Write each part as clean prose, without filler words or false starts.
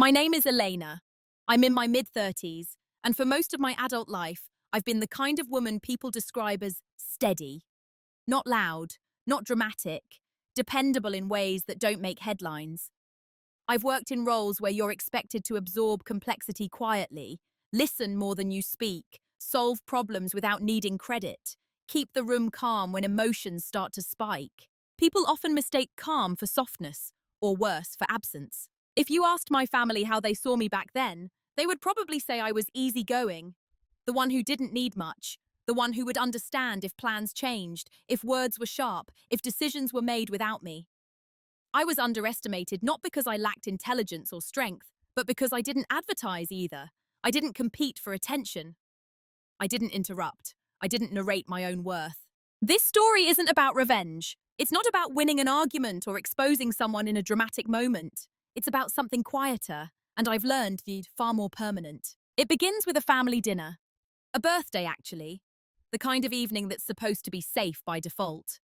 My name is Elena. I'm in my mid-30s, and for most of my adult life, I've been the kind of woman people describe as steady. Not loud, not dramatic, dependable in ways that don't make headlines. I've worked in roles where you're expected to absorb complexity quietly, listen more than you speak, solve problems without needing credit, keep the room calm when emotions start to spike. People often mistake calm for softness, or worse, for absence. If you asked my family how they saw me back then, they would probably say I was easygoing, the one who didn't need much, the one who would understand if plans changed, if words were sharp, if decisions were made without me. I was underestimated not because I lacked intelligence or strength, but because I didn't advertise either. I didn't compete for attention. I didn't interrupt. I didn't narrate my own worth. This story isn't about revenge. It's not about winning an argument or exposing someone in a dramatic moment. It's about something quieter, and I've learned far more permanent. It begins with a family dinner. A birthday, actually. The kind of evening that's supposed to be safe by default.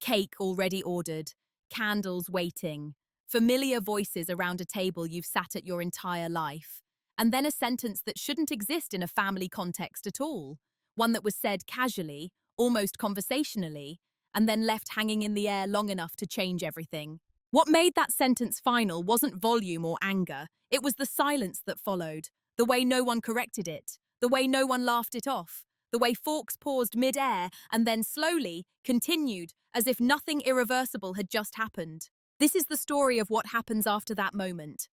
Cake already ordered, candles waiting, familiar voices around a table you've sat at your entire life, and then a sentence that shouldn't exist in a family context at all. One that was said casually, almost conversationally, and then left hanging in the air long enough to change everything. What made that sentence final wasn't volume or anger, it was the silence that followed, the way no one corrected it, the way no one laughed it off, the way forks paused mid-air and then slowly continued as if nothing irreversible had just happened. This is the story of what happens after that moment,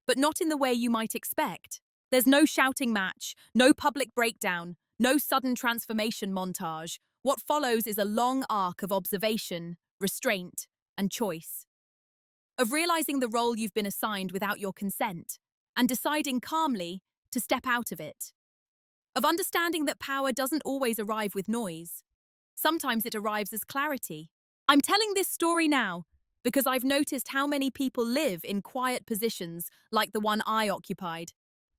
but not in the way you might expect. There's no shouting match, no public breakdown, no sudden transformation montage. What follows is a long arc of observation, restraint, and choice. Of realizing the role you've been assigned without your consent, and deciding calmly to step out of it. Of understanding that power doesn't always arrive with noise. Sometimes it arrives as clarity. I'm telling this story now because I've noticed how many people live in quiet positions like the one I occupied.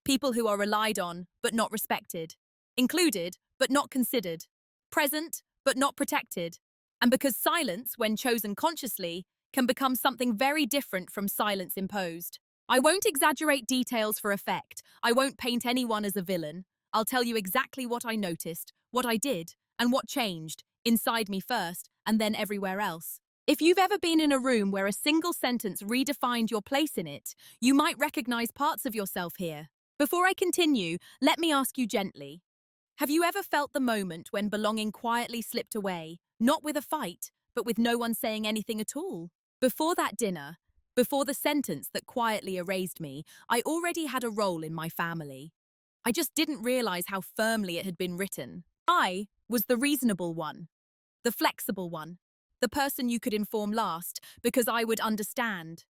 People who are relied on but not respected. Included but not considered. Present but not protected. And because silence, when chosen consciously, can become something very different from silence imposed. I won't exaggerate details for effect. I won't paint anyone as a villain. I'll tell you exactly what I noticed, what I did, and what changed, inside me first, and then everywhere else. If you've ever been in a room where a single sentence redefined your place in it, you might recognize parts of yourself here. Before I continue, let me ask you gently. Have you ever felt the moment when belonging quietly slipped away, not with a fight, but with no one saying anything at all? Before that dinner, before the sentence that quietly erased me, I already had a role in my family. I just didn't realize how firmly it had been written. I was the reasonable one, the flexible one, the person you could inform last because I would understand.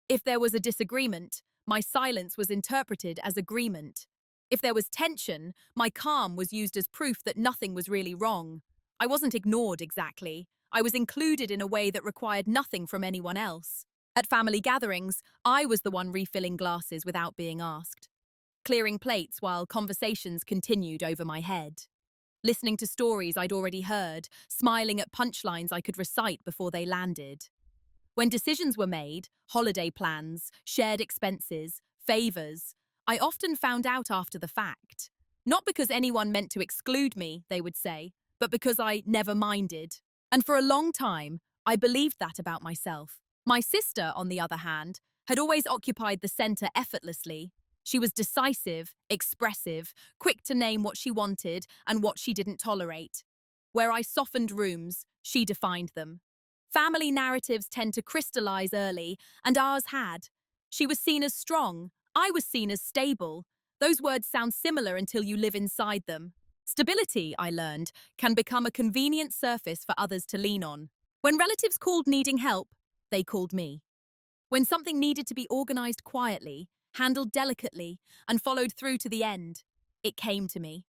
If there was a disagreement, my silence was interpreted as agreement. If there was tension, my calm was used as proof that nothing was really wrong. I wasn't ignored exactly. I was included in a way that required nothing from anyone else. At family gatherings, I was the one refilling glasses without being asked, clearing plates while conversations continued over my head, listening to stories I'd already heard, smiling at punchlines I could recite before they landed. When decisions were made, holiday plans, shared expenses, favors, I often found out after the fact. Not because anyone meant to exclude me, they would say, but because I never minded. And for a long time, I believed that about myself. My sister, on the other hand, had always occupied the center effortlessly. She was decisive, expressive, quick to name what she wanted and what she didn't tolerate. Where I softened rooms, she defined them. Family narratives tend to crystallize early, and ours had. She was seen as strong, I was seen as stable. Those words sound similar until you live inside them. Stability, I learned, can become a convenient surface for others to lean on. When relatives called needing help, they called me. When something needed to be organized quietly, handled delicately, and followed through to the end, it came to me.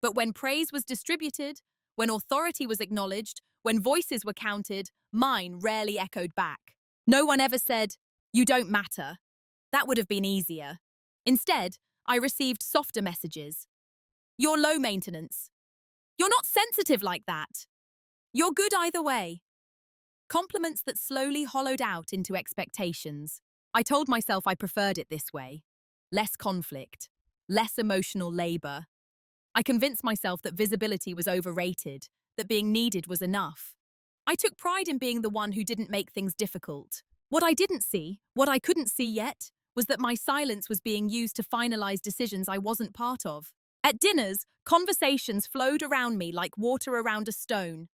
But when praise was distributed, when authority was acknowledged, when voices were counted, mine rarely echoed back. No one ever said, "You don't matter." That would have been easier. Instead, I received softer messages. "You're low maintenance. You're not sensitive like that. You're good either way." Compliments that slowly hollowed out into expectations. I told myself I preferred it this way. less conflict, less emotional labor. I convinced myself that visibility was overrated, that being needed was enough. I took pride in being the one who didn't make things difficult. What I didn't see, what I couldn't see yet, was that my silence was being used to finalize decisions I wasn't part of. At dinners, conversations flowed around me like water around a stone.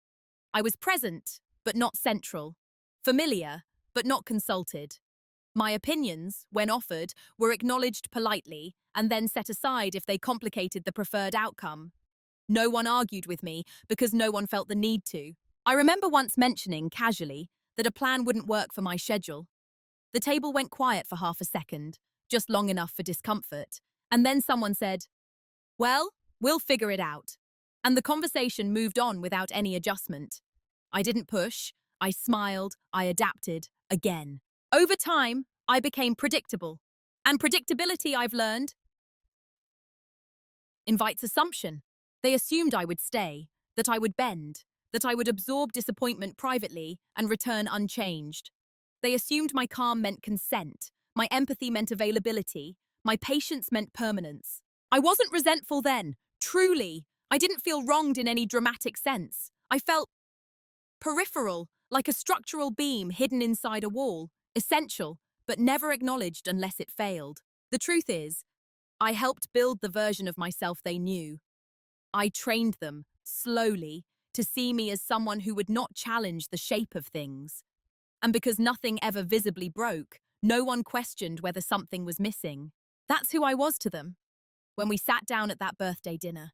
I was present, but not central. Familiar, but not consulted. My opinions, when offered, were acknowledged politely and then set aside if they complicated the preferred outcome. No one argued with me because no one felt the need to. I remember once mentioning, casually, that a plan wouldn't work for my schedule. The table went quiet for half a second, just long enough for discomfort, and then someone said, "Well, we'll figure it out." And the conversation moved on without any adjustment. I didn't push, I smiled, I adapted, again. Over time, I became predictable. And predictability, I've learned, invites assumption. They assumed I would stay, that I would bend, that I would absorb disappointment privately and return unchanged. They assumed my calm meant consent, my empathy meant availability, my patience meant permanence. I wasn't resentful then, truly. I didn't feel wronged in any dramatic sense. I felt peripheral, like a structural beam hidden inside a wall, essential, but never acknowledged unless it failed. The truth is, I helped build the version of myself they knew. I trained them, slowly, to see me as someone who would not challenge the shape of things. And because nothing ever visibly broke, no one questioned whether something was missing. That's who I was to them. When we sat down at that birthday dinner,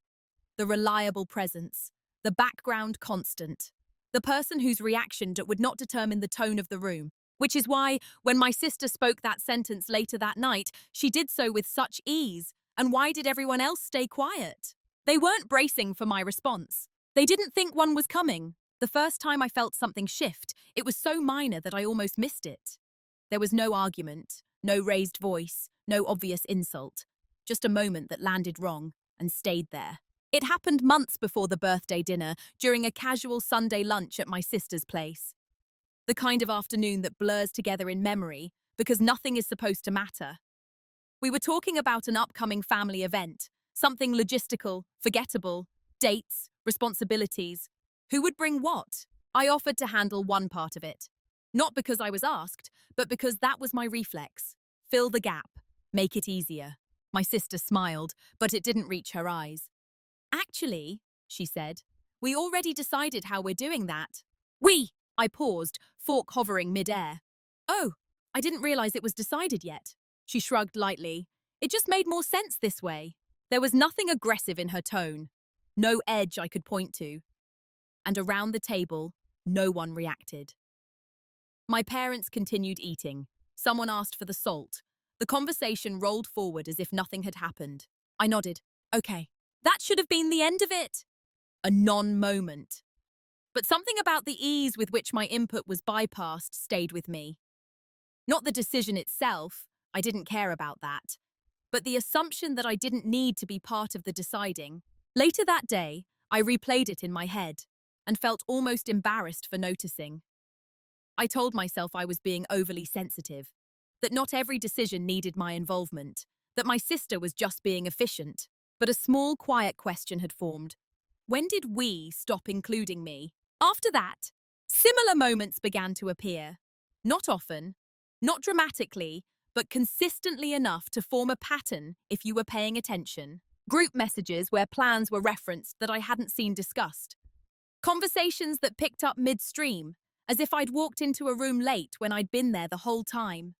the reliable presence, the background constant, the person whose reaction would not determine the tone of the room. Which is why, when my sister spoke that sentence later that night, she did so with such ease. And why did everyone else stay quiet? They weren't bracing for my response. They didn't think one was coming. The first time I felt something shift, it was so minor that I almost missed it. There was no argument, no raised voice, no obvious insult. Just a moment that landed wrong and stayed there. It happened months before the birthday dinner, during a casual Sunday lunch at my sister's place. The kind of afternoon that blurs together in memory because nothing is supposed to matter. We were talking about an upcoming family event, something logistical, forgettable, dates, responsibilities. Who would bring what? I offered to handle one part of it. Not because I was asked, but because that was my reflex. Fill the gap. Make it easier. My sister smiled, but it didn't reach her eyes. Actually, she said, we already decided how we're doing that. We! I paused, fork hovering mid-air. Oh, I didn't realize it was decided yet. She shrugged lightly. It just made more sense this way. There was nothing aggressive in her tone. No edge I could point to. And around the table, no one reacted. My parents continued eating. Someone asked for the salt. The conversation rolled forward as if nothing had happened. I nodded. Okay. That should have been the end of it. A non-moment. But something about the ease with which my input was bypassed stayed with me. Not the decision itself, I didn't care about that, but the assumption that I didn't need to be part of the deciding. Later that day, I replayed it in my head and felt almost embarrassed for noticing. I told myself I was being overly sensitive, that not every decision needed my involvement, that my sister was just being efficient. But a small, quiet question had formed. When did we stop including me? After that, similar moments began to appear. Not often, not dramatically, but consistently enough to form a pattern if you were paying attention. Group messages where plans were referenced that I hadn't seen discussed. Conversations that picked up midstream, as if I'd walked into a room late when I'd been there the whole time.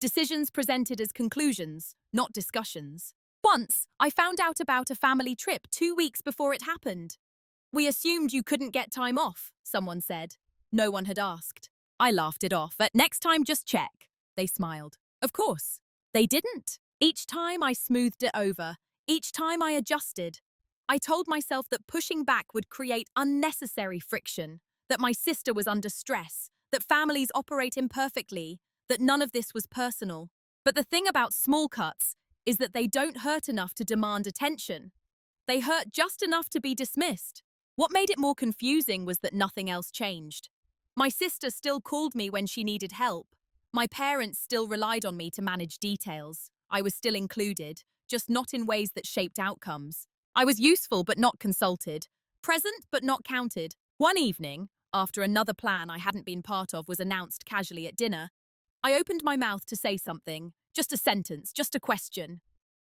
Decisions presented as conclusions, not discussions. Once, I found out about a family trip 2 weeks before it happened. We assumed you couldn't get time off, someone said. No one had asked. I laughed it off. But next time, just check. They smiled. Of course. They didn't. Each time I smoothed it over. Each time I adjusted. I told myself that pushing back would create unnecessary friction, that my sister was under stress, that families operate imperfectly, that none of this was personal. But the thing about small cuts is that they don't hurt enough to demand attention. They hurt just enough to be dismissed. What made it more confusing was that nothing else changed. My sister still called me when she needed help. My parents still relied on me to manage details. I was still included, just not in ways that shaped outcomes. I was useful but not consulted, present but not counted. One evening, after another plan I hadn't been part of was announced casually at dinner, I opened my mouth to say something, just a sentence, just a question.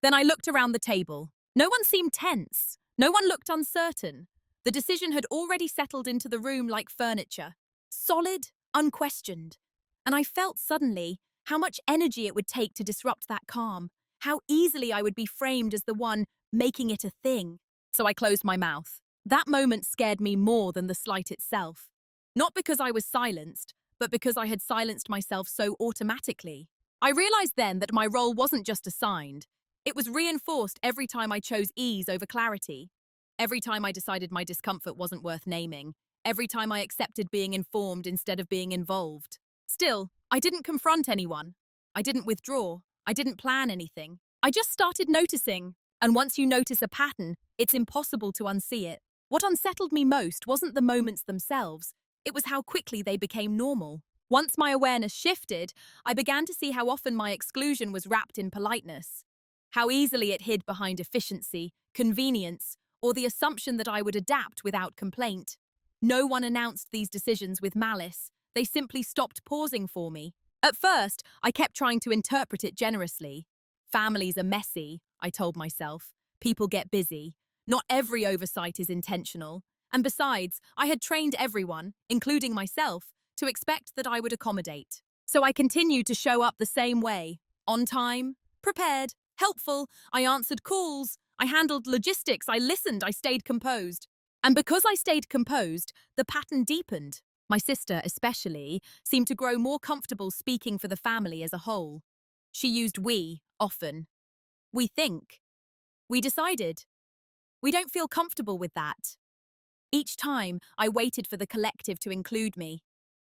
Then I looked around the table. No one seemed tense. No one looked uncertain. The decision had already settled into the room like furniture, solid, unquestioned. And I felt suddenly how much energy it would take to disrupt that calm, how easily I would be framed as the one making it a thing. So I closed my mouth. That moment scared me more than the slight itself. Not because I was silenced, but because I had silenced myself so automatically. I realized then that my role wasn't just assigned. It was reinforced every time I chose ease over clarity. Every time I decided my discomfort wasn't worth naming. Every time I accepted being informed instead of being involved. Still, I didn't confront anyone. I didn't withdraw. I didn't plan anything. I just started noticing. And once you notice a pattern, it's impossible to unsee it. What unsettled me most wasn't the moments themselves. It was how quickly they became normal. Once my awareness shifted, I began to see how often my exclusion was wrapped in politeness. How easily it hid behind efficiency, convenience, or the assumption that I would adapt without complaint. No one announced these decisions with malice. They simply stopped pausing for me. At first, I kept trying to interpret it generously. Families are messy, I told myself. People get busy. Not every oversight is intentional. And besides, I had trained everyone, including myself, to expect that I would accommodate. So I continued to show up the same way. On time, prepared, helpful. I answered calls. I handled logistics. I listened. I stayed composed. And because I stayed composed, the pattern deepened. My sister, especially, seemed to grow more comfortable speaking for the family as a whole. She used we often. We think. We decided. We don't feel comfortable with that. Each time, I waited for the collective to include me.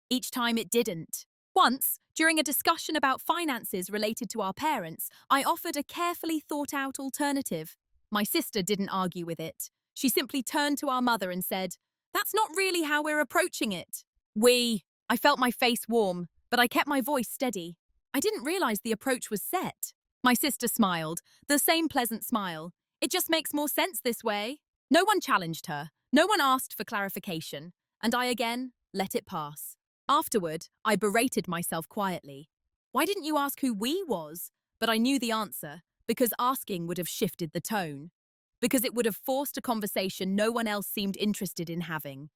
Each time it didn't. Once, during a discussion about finances related to our parents, I offered a carefully thought-out alternative. My sister didn't argue with it. She simply turned to our mother and said, "That's not really how we're approaching it." I felt my face warm, but I kept my voice steady. I didn't realize the approach was set. My sister smiled, the same pleasant smile. "It just makes more sense this way." No one challenged her. No one asked for clarification. And I again let it pass. Afterward, I berated myself quietly. Why didn't you ask who we was? But I knew the answer, because asking would have shifted the tone. Because it would have forced a conversation no one else seemed interested in having.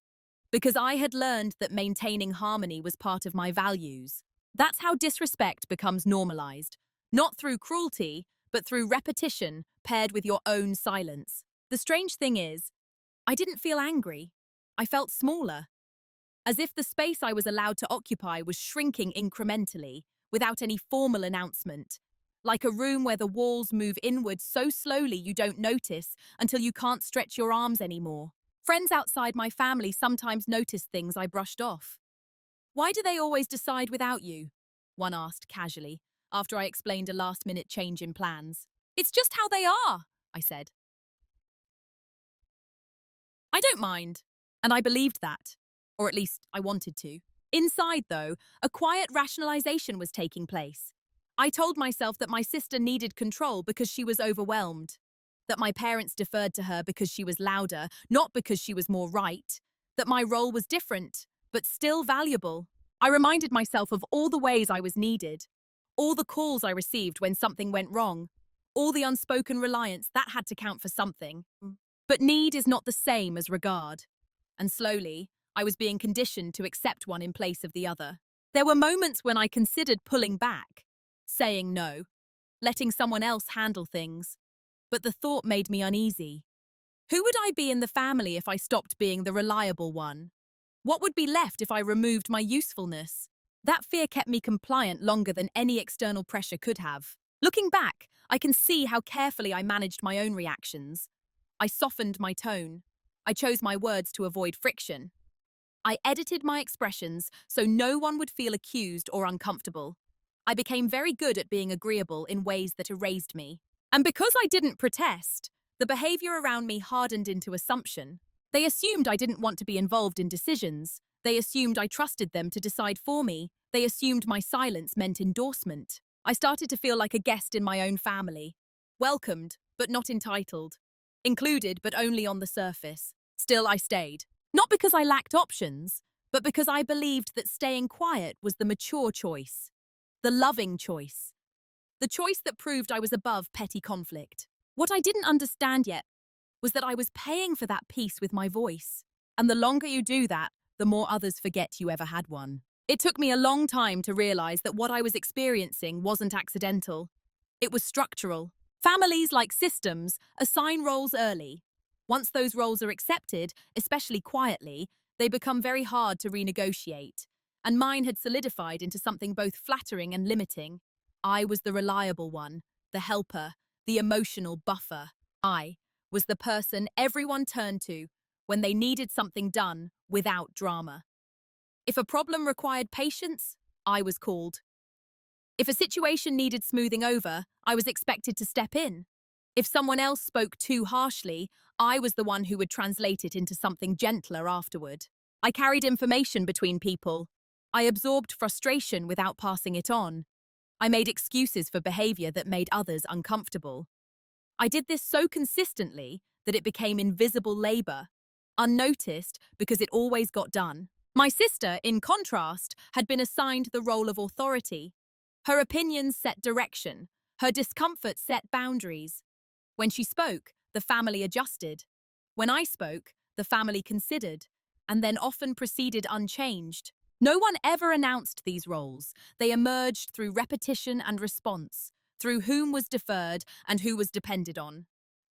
Because I had learned that maintaining harmony was part of my values. That's how disrespect becomes normalized. Not through cruelty, but through repetition paired with your own silence. The strange thing is, I didn't feel angry. I felt smaller. As if the space I was allowed to occupy was shrinking incrementally, without any formal announcement. Like a room where the walls move inward so slowly you don't notice until you can't stretch your arms anymore. Friends outside my family sometimes noticed things I brushed off. "Why do they always decide without you?" one asked casually, after I explained a last-minute change in plans. "It's just how they are," I said. I don't mind. And I believed that. Or at least I wanted to. Inside, though, a quiet rationalization was taking place. I told myself that my sister needed control because she was overwhelmed. That my parents deferred to her because she was louder, not because she was more right. That my role was different, but still valuable. I reminded myself of all the ways I was needed. All the calls I received when something went wrong. All the unspoken reliance that had to count for something. But need is not the same as regard. And slowly, I was being conditioned to accept one in place of the other. There were moments when I considered pulling back, saying no, letting someone else handle things. But the thought made me uneasy. Who would I be in the family if I stopped being the reliable one? What would be left if I removed my usefulness? That fear kept me compliant longer than any external pressure could have. Looking back, I can see how carefully I managed my own reactions. I softened my tone. I chose my words to avoid friction. I edited my expressions so no one would feel accused or uncomfortable. I became very good at being agreeable in ways that erased me. And because I didn't protest, the behavior around me hardened into assumption. They assumed I didn't want to be involved in decisions. They assumed I trusted them to decide for me. They assumed my silence meant endorsement. I started to feel like a guest in my own family. Welcomed, but not entitled. Included, but only on the surface. Still, I stayed. Not because I lacked options, but because I believed that staying quiet was the mature choice. The loving choice. The choice that proved I was above petty conflict. What I didn't understand yet was that I was paying for that peace with my voice. And the longer you do that, the more others forget you ever had one. It took me a long time to realize that what I was experiencing wasn't accidental. It was structural. Families, like systems, assign roles early. Once those roles are accepted, especially quietly, they become very hard to renegotiate. And mine had solidified into something both flattering and limiting. I was the reliable one, the helper, the emotional buffer. I was the person everyone turned to when they needed something done without drama. If a problem required patience, I was called. If a situation needed smoothing over, I was expected to step in. If someone else spoke too harshly, I was the one who would translate it into something gentler afterward. I carried information between people. I absorbed frustration without passing it on. I made excuses for behavior that made others uncomfortable. I did this so consistently that it became invisible labor, unnoticed because it always got done. My sister, in contrast, had been assigned the role of authority. Her opinions set direction. Her discomfort set boundaries. When she spoke, the family adjusted. When I spoke, the family considered, and then often proceeded unchanged. No one ever announced these roles. They emerged through repetition and response, through whom was deferred and who was depended on,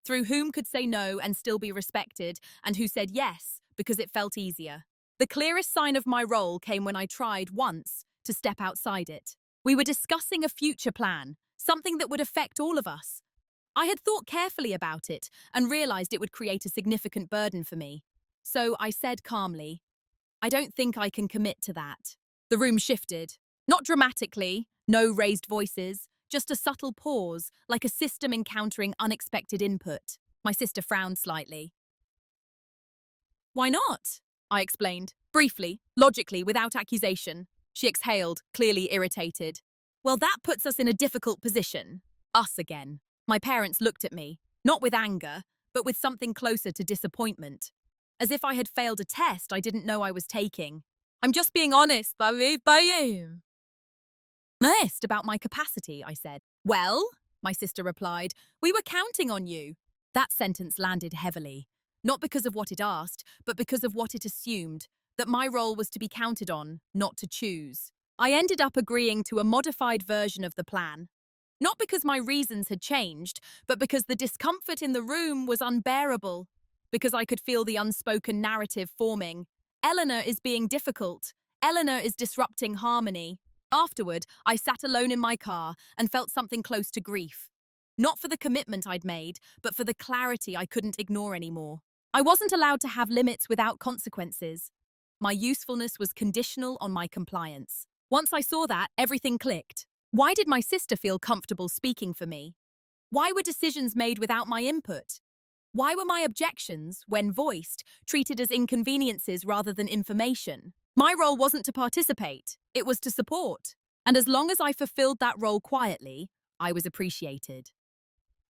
through whom could say no and still be respected, and who said yes because it felt easier. The clearest sign of my role came when I tried once to step outside it. We were discussing a future plan, something that would affect all of us. I had thought carefully about it and realized it would create a significant burden for me. So I said calmly, I don't think I can commit to that. The room shifted. Not dramatically, no raised voices, just a subtle pause, like a system encountering unexpected input. My sister frowned slightly. Why not? I explained, briefly, logically, without accusation. She exhaled, clearly irritated. Well, that puts us in a difficult position. Us again. My parents looked at me, not with anger, but with something closer to disappointment. As if I had failed a test I didn't know I was taking. I'm just being honest, honest about my capacity, I said. Well, my sister replied, we were counting on you. That sentence landed heavily. Not because of what it asked, but because of what it assumed, that my role was to be counted on, not to choose. I ended up agreeing to a modified version of the plan. Not because my reasons had changed, but because the discomfort in the room was unbearable. Because I could feel the unspoken narrative forming. Eleanor is being difficult. Eleanor is disrupting harmony. Afterward, I sat alone in my car and felt something close to grief. Not for the commitment I'd made, but for the clarity I couldn't ignore anymore. I wasn't allowed to have limits without consequences. My usefulness was conditional on my compliance. Once I saw that, everything clicked. Why did my sister feel comfortable speaking for me? Why were decisions made without my input? Why were my objections, when voiced, treated as inconveniences rather than information? My role wasn't to participate, it was to support. And as long as I fulfilled that role quietly, I was appreciated.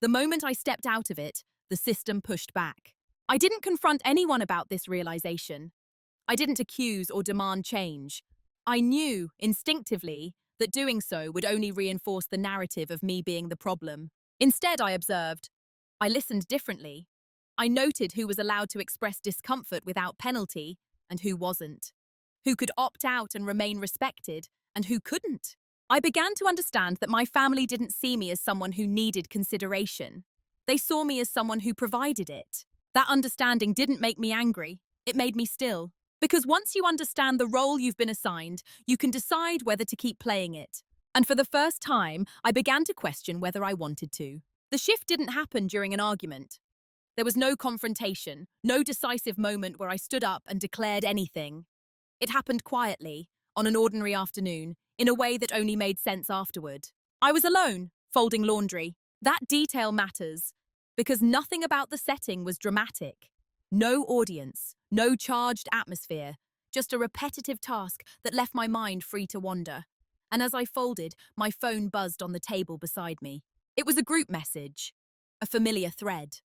The moment I stepped out of it, the system pushed back. I didn't confront anyone about this realization. I didn't accuse or demand change. I knew, instinctively, that doing so would only reinforce the narrative of me being the problem. Instead, I observed. I listened differently. I noted who was allowed to express discomfort without penalty and who wasn't. Who could opt out and remain respected and who couldn't. I began to understand that my family didn't see me as someone who needed consideration. They saw me as someone who provided it. That understanding didn't make me angry. It made me still. Because once you understand the role you've been assigned, you can decide whether to keep playing it. And for the first time, I began to question whether I wanted to. The shift didn't happen during an argument. There was no confrontation, no decisive moment where I stood up and declared anything. It happened quietly, on an ordinary afternoon, in a way that only made sense afterward. I was alone, folding laundry. That detail matters, because nothing about the setting was dramatic. No audience, no charged atmosphere, just a repetitive task that left my mind free to wander. and as I folded, my phone buzzed on the table beside me. It was a group message, a familiar thread.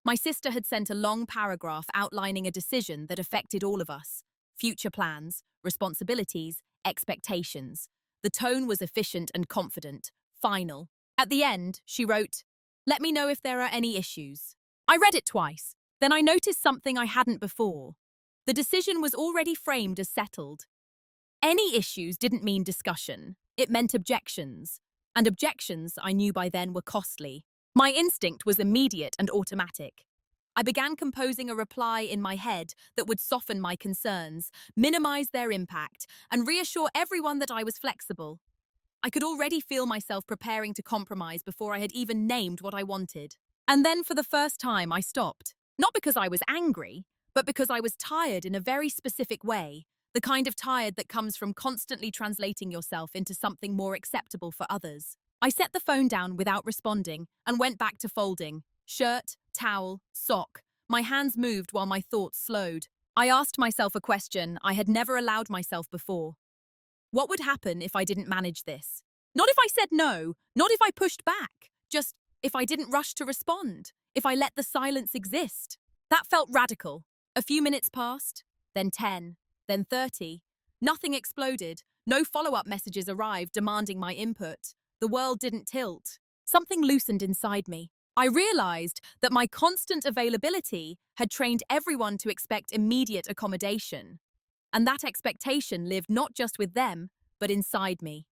My sister had sent a long paragraph outlining a decision that affected all of us: future plans, responsibilities, expectations. The tone was efficient and confident, final. At the end, she wrote, "Let me know if there are any issues." I read it twice. Then I noticed something I hadn't before. The decision was already framed as settled. Any issues didn't mean discussion. It meant objections. And objections, I knew by then, were costly. My instinct was immediate and automatic. I began composing a reply in my head that would soften my concerns, minimize their impact, and reassure everyone that I was flexible. I could already feel myself preparing to compromise before I had even named what I wanted. And then for the first time, I stopped. Not because I was angry, but because I was tired in a very specific way, the kind of tired that comes from constantly translating yourself into something more acceptable for others. I set the phone down without responding and went back to folding. Shirt, towel, sock. My hands moved while my thoughts slowed. I asked myself a question I had never allowed myself before. What would happen if I didn't manage this? Not if I said no, not if I pushed back, just if I didn't rush to respond, if I let the silence exist. That felt radical. A few minutes passed, then 10, then 30. Nothing exploded. No follow-up messages arrived demanding my input. The world didn't tilt. Something loosened inside me. I realized that my constant availability had trained everyone to expect immediate accommodation. And that expectation lived not just with them, but inside me.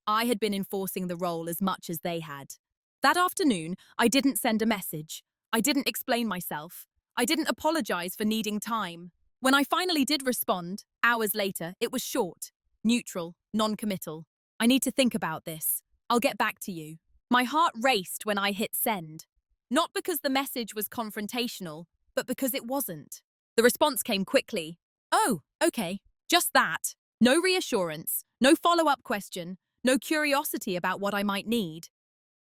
I had been enforcing the role as much as they had. That afternoon, I didn't send a message. I didn't explain myself. I didn't apologize for needing time. When I finally did respond, hours later, it was short, neutral, non-committal. I need to think about this. I'll get back to you. My heart raced when I hit send. Not because the message was confrontational, but because it wasn't. The response came quickly. "Oh, okay. Just that." No reassurance, no follow-up question, no curiosity about what I might need.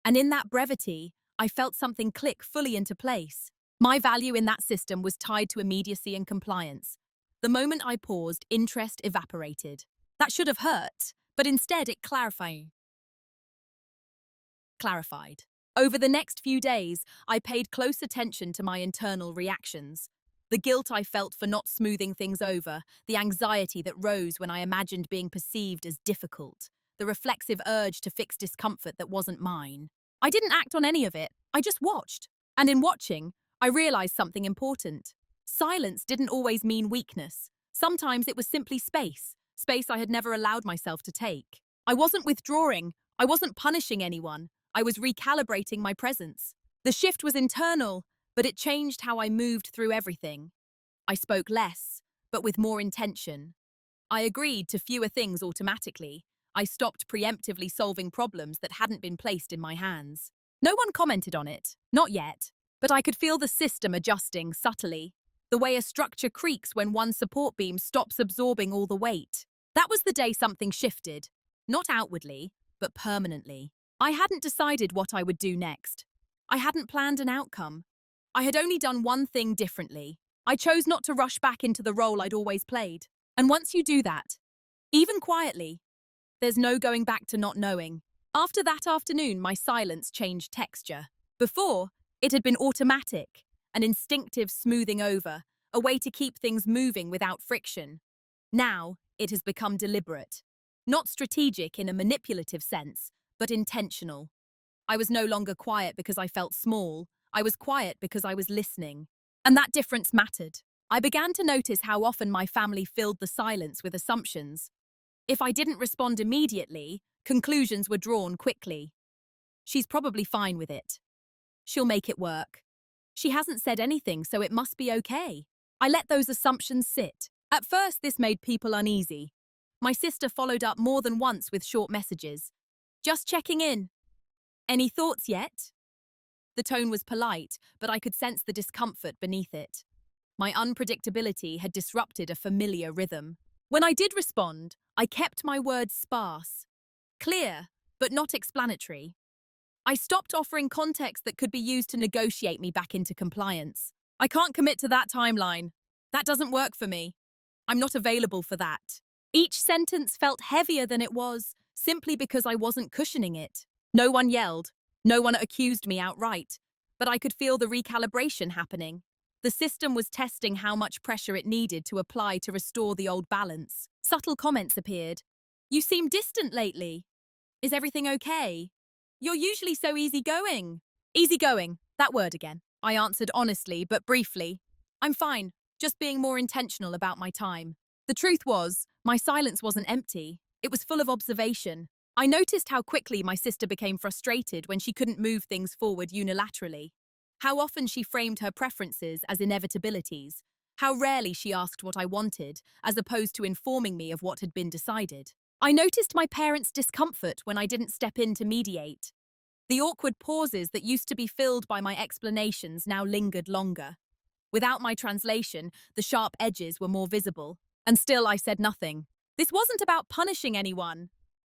And in that brevity, I felt something click fully into place. My value in that system was tied to immediacy and compliance. The moment I paused, interest evaporated. That should have hurt, but instead it clarified. Over the next few days, I paid close attention to my internal reactions. The guilt I felt for not smoothing things over, the anxiety that rose when I imagined being perceived as difficult, the reflexive urge to fix discomfort that wasn't mine. I didn't act on any of it. I just watched. And in watching, I realized something important. Silence didn't always mean weakness. Sometimes it was simply space I had never allowed myself to take. I wasn't withdrawing. I wasn't punishing anyone. I was recalibrating my presence. The shift was internal, but it changed how I moved through everything. I spoke less, but with more intention. I agreed to fewer things automatically. I stopped preemptively solving problems that hadn't been placed in my hands. No one commented on it, not yet, but I could feel the system adjusting subtly, the way a structure creaks when one support beam stops absorbing all the weight. That was the day something shifted, not outwardly, but permanently. I hadn't decided what I would do next. I hadn't planned an outcome. I had only done one thing differently. I chose not to rush back into the role I'd always played. And once you do that, even quietly, there's no going back to not knowing. After that afternoon, my silence changed texture. Before, it had been automatic, an instinctive smoothing over, a way to keep things moving without friction. Now, it has become deliberate. Not strategic in a manipulative sense, but intentional. I was no longer quiet because I felt small. I was quiet because I was listening. And that difference mattered. I began to notice how often my family filled the silence with assumptions. If I didn't respond immediately, conclusions were drawn quickly. She's probably fine with it. She'll make it work. She hasn't said anything, so it must be okay. I let those assumptions sit. At first, this made people uneasy. My sister followed up more than once with short messages. "Just checking in. Any thoughts yet?" The tone was polite, but I could sense the discomfort beneath it. My unpredictability had disrupted a familiar rhythm. When I did respond, I kept my words sparse, clear, but not explanatory. I stopped offering context that could be used to negotiate me back into compliance. "I can't commit to that timeline. That doesn't work for me. I'm not available for that." Each sentence felt heavier than it was, simply because I wasn't cushioning it. No one yelled. No one accused me outright. But I could feel the recalibration happening. The system was testing how much pressure it needed to apply to restore the old balance. Subtle comments appeared. You seem distant lately. Is everything okay? You're usually so easygoing. Easygoing, that word again. I answered honestly, but briefly. I'm fine, just being more intentional about my time. The truth was, my silence wasn't empty. It was full of observation. I noticed how quickly my sister became frustrated when she couldn't move things forward unilaterally. How often she framed her preferences as inevitabilities. How rarely she asked what I wanted, as opposed to informing me of what had been decided. I noticed my parents' discomfort when I didn't step in to mediate. The awkward pauses that used to be filled by my explanations now lingered longer. Without my translation, the sharp edges were more visible. And still I said nothing. This wasn't about punishing anyone.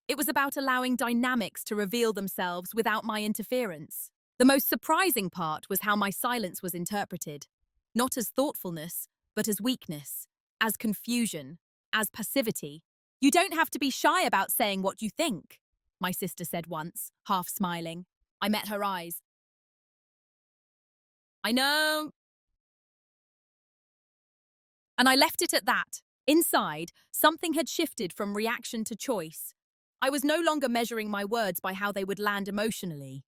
It was about allowing dynamics to reveal themselves without my interference. The most surprising part was how my silence was interpreted. Not as thoughtfulness, but as weakness, as confusion, as passivity. You don't have to be shy about saying what you think, my sister said once, half smiling. I met her eyes. I know. And I left it at that. Inside, something had shifted from reaction to choice. I was no longer measuring my words by how they would land emotionally.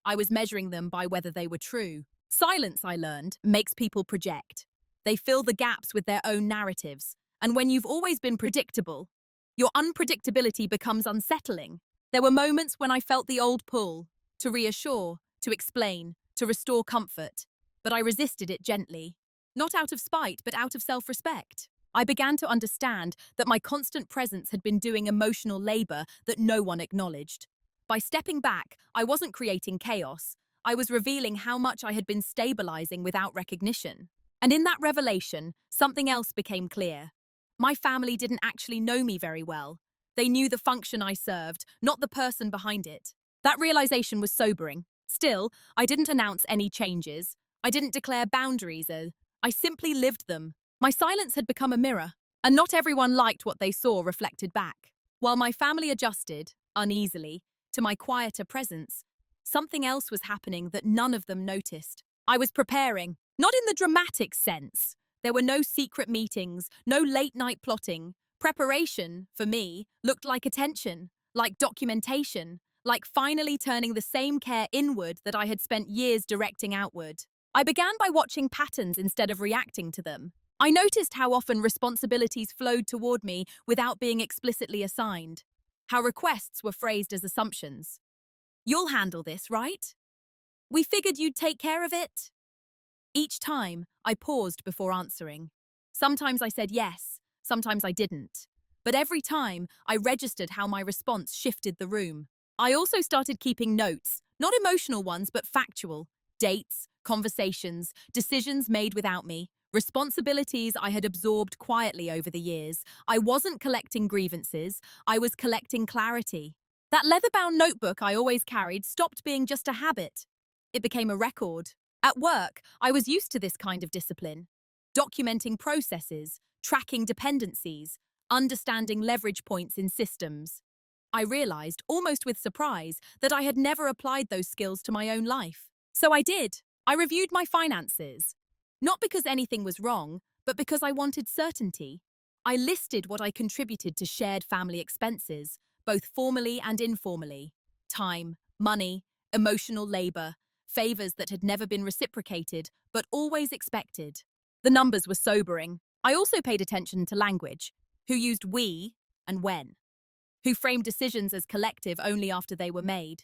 I was measuring them by whether they were true. Silence, I learned, makes people project. They fill the gaps with their own narratives. And when you've always been predictable, your unpredictability becomes unsettling. There were moments when I felt the old pull, to reassure, to explain, to restore comfort. But I resisted it gently. Not out of spite, but out of self-respect. I began to understand that my constant presence had been doing emotional labor that no one acknowledged. By stepping back, I wasn't creating chaos. I was revealing how much I had been stabilizing without recognition. And in that revelation, something else became clear. My family didn't actually know me very well. They knew the function I served, not the person behind it. That realization was sobering. Still, I didn't announce any changes. I didn't declare boundaries. I simply lived them. My silence had become a mirror, and not everyone liked what they saw reflected back. While my family adjusted, uneasily, to my quieter presence, something else was happening that none of them noticed. I was preparing, not in the dramatic sense. There were no secret meetings, no late-night plotting. Preparation, for me, looked like attention, like documentation, like finally turning the same care inward that I had spent years directing outward. I began by watching patterns instead of reacting to them. I noticed how often responsibilities flowed toward me without being explicitly assigned. How requests were phrased as assumptions. You'll handle this, right? We figured you'd take care of it. Each time, I paused before answering. Sometimes I said yes, sometimes I didn't. But every time, I registered how my response shifted the room. I also started keeping notes, not emotional ones, but factual. Dates, conversations, decisions made without me, responsibilities I had absorbed quietly over the years. I wasn't collecting grievances, I was collecting clarity. That leather-bound notebook I always carried stopped being just a habit. It became a record. At work, I was used to this kind of discipline. Documenting processes, tracking dependencies, understanding leverage points in systems. I realized, almost with surprise, that I had never applied those skills to my own life. So I did. I reviewed my finances. Not because anything was wrong, but because I wanted certainty. I listed what I contributed to shared family expenses, both formally and informally. Time, money, emotional labor, favors that had never been reciprocated, but always expected. The numbers were sobering. I also paid attention to language. Who used we and when? Who framed decisions as collective only after they were made?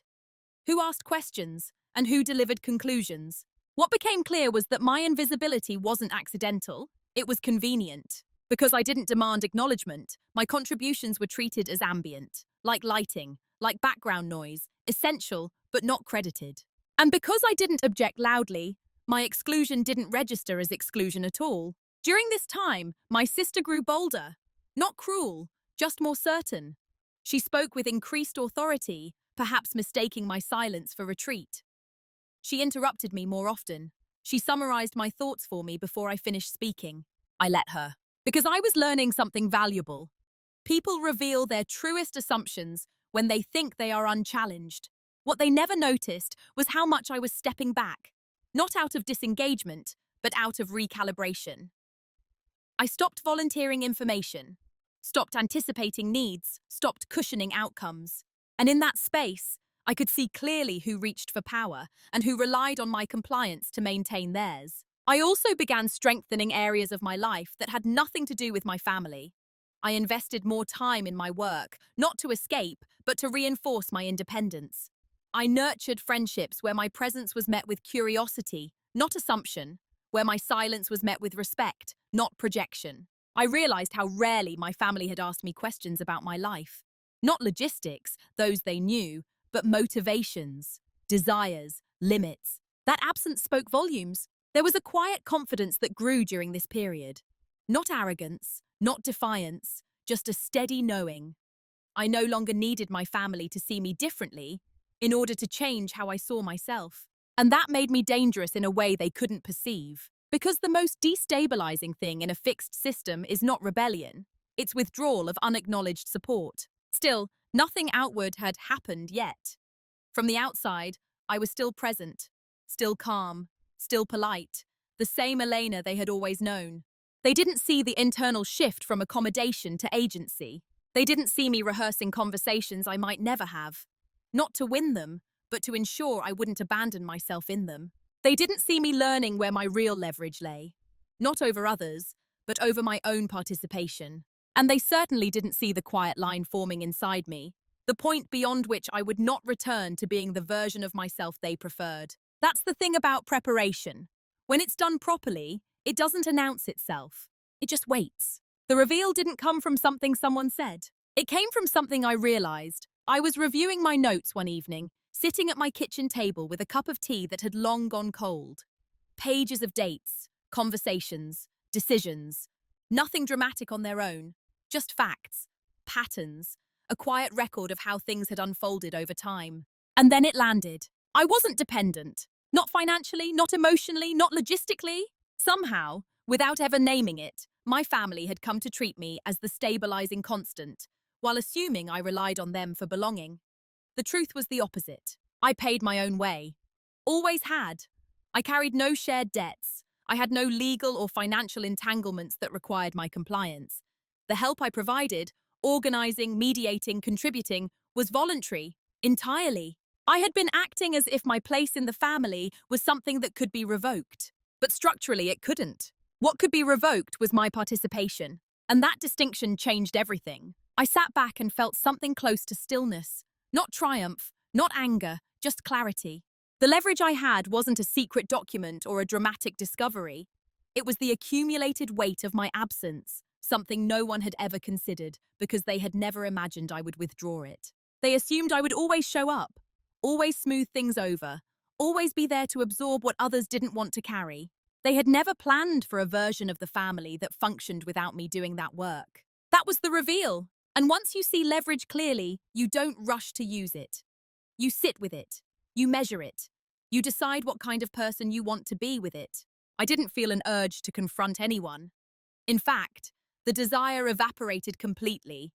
Who asked questions and who delivered conclusions? What became clear was that my invisibility wasn't accidental, it was convenient. Because I didn't demand acknowledgement, my contributions were treated as ambient, like lighting, like background noise, essential but not credited. And because I didn't object loudly, my exclusion didn't register as exclusion at all. During this time, my sister grew bolder. Not cruel, just more certain. She spoke with increased authority, perhaps mistaking my silence for retreat. She interrupted me more often. She summarized my thoughts for me before I finished speaking. I let her. Because I was learning something valuable. People reveal their truest assumptions when they think they are unchallenged. What they never noticed was how much I was stepping back, not out of disengagement, but out of recalibration. I stopped volunteering information, stopped anticipating needs, stopped cushioning outcomes. And in that space, I could see clearly who reached for power and who relied on my compliance to maintain theirs. I also began strengthening areas of my life that had nothing to do with my family. I invested more time in my work, not to escape, but to reinforce my independence. I nurtured friendships where my presence was met with curiosity, not assumption, where my silence was met with respect, not projection. I realized how rarely my family had asked me questions about my life. Not logistics, those they knew, but motivations, desires, limits. That absence spoke volumes. There was a quiet confidence that grew during this period. Not arrogance, not defiance, just a steady knowing. I no longer needed my family to see me differently in order to change how I saw myself. And that made me dangerous in a way they couldn't perceive. Because the most destabilizing thing in a fixed system is not rebellion, it's withdrawal of unacknowledged support. Still, nothing outward had happened yet. From the outside, I was still present, still calm, still polite, the same Elena they had always known. They didn't see the internal shift from accommodation to agency. They didn't see me rehearsing conversations I might never have. Not to win them, but to ensure I wouldn't abandon myself in them. They didn't see me learning where my real leverage lay. Not over others, but over my own participation. And they certainly didn't see the quiet line forming inside me, the point beyond which I would not return to being the version of myself they preferred. That's the thing about preparation. When it's done properly, it doesn't announce itself. It just waits. The reveal didn't come from something someone said. It came from something I realized. I was reviewing my notes one evening, sitting at my kitchen table with a cup of tea that had long gone cold. Pages of dates, conversations, decisions. Nothing dramatic on their own, just facts, patterns, a quiet record of how things had unfolded over time. And then it landed. I wasn't dependent. Not financially, not emotionally, not logistically. Somehow, without ever naming it, my family had come to treat me as the stabilizing constant, while assuming I relied on them for belonging. The truth was the opposite. I paid my own way. Always had. I carried no shared debts. I had no legal or financial entanglements that required my compliance. The help I provided, organizing, mediating, contributing, was voluntary, entirely. I had been acting as if my place in the family was something that could be revoked. But structurally, it couldn't. What could be revoked was my participation. And that distinction changed everything. I sat back and felt something close to stillness. Not triumph, not anger, just clarity. The leverage I had wasn't a secret document or a dramatic discovery. It was the accumulated weight of my absence, something no one had ever considered because they had never imagined I would withdraw it. They assumed I would always show up, always smooth things over, always be there to absorb what others didn't want to carry. They had never planned for a version of the family that functioned without me doing that work. That was the reveal. And once you see leverage clearly, you don't rush to use it. You sit with it. You measure it. You decide what kind of person you want to be with it. I didn't feel an urge to confront anyone. In fact, the desire evaporated completely.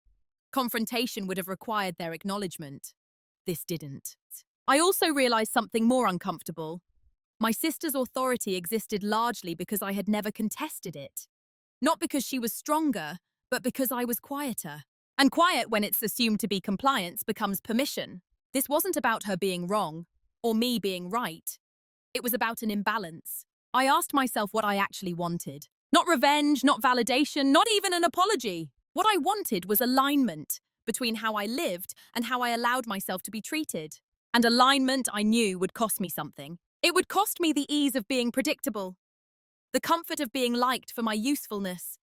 Confrontation would have required their acknowledgement. This didn't. I also realized something more uncomfortable. My sister's authority existed largely because I had never contested it. Not because she was stronger, but because I was quieter. And quiet, when it's assumed to be compliance, becomes permission. This wasn't about her being wrong, or me being right. It was about an imbalance. I asked myself what I actually wanted. Not revenge, not validation, not even an apology. What I wanted was alignment between how I lived and how I allowed myself to be treated. And alignment, I knew, would cost me something. It would cost me the ease of being predictable, the comfort of being liked for my usefulness.